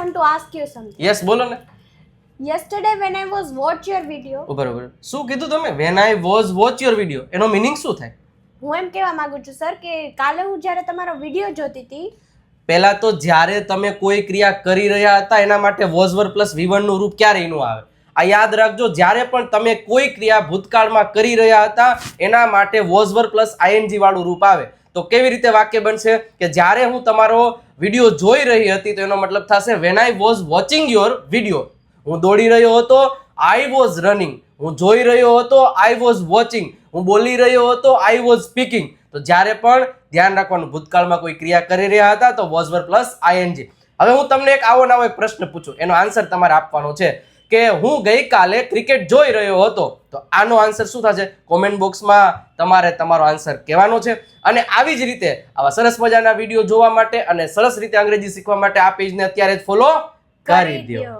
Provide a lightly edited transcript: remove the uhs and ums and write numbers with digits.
want to ask you something. Yes બોલો ને. Yesterday when I was watch your video, બરાબર. શું કીધું તમે? When I was watch your video. એનો મીનિંગ શું થાય? હું એમ કહેવા માંગુ છું સર કે કાલે હું જ્યારે તમારો વિડીયો જોતી હતી, પહેલા તો જ્યારે તમે કોઈ ક્રિયા કરી રહ્યા હતા એના માટે was were plus V1 નું રૂપ ક્યારે એનું આવે? આ યાદ રાખજો, જ્યારે પણ તમે કોઈ ક્રિયા ભૂતકાળમાં કરી રહ્યા હતા એના માટે was were plus ing વાળું રૂપ આવે. તો કેવી રીતે વાક્ય બનશે કે જ્યારે હું તમારો વિડીયો જોઈ રહી હતી તો એનો મતલબ થશે when I was watching your video. હું દોડી રહ્યો હતો, I was running. હું જોઈ રહ્યો હતો, I was watching. હું બોલી રહ્યો હતો, I was speaking. તો જ્યારે પણ ધ્યાન રાખવાનું, ભૂતકાળમાં કોઈ ક્રિયા કરી રહ્યા હતા તો was were plus ing. હવે હું તમને એક આવો નવો એક પ્રશ્ન પૂછું, એનો આન્સર તમારે આપવાનો છે કે હું ગઈકાલે ક્રિકેટ જોઈ રહ્યો હતો. તો આનો આન્સર શું થશે? કોમેન્ટ બોક્સમાં તમારે તમારો આન્સર કહેવાનો છે. અને આવી જ રીતે આવા સરસ મજાના વિડીયો જોવા માટે અને સરસ રીતે અંગ્રેજી શીખવા માટે આ પેજને અત્યારે જ ફોલો કરી દો.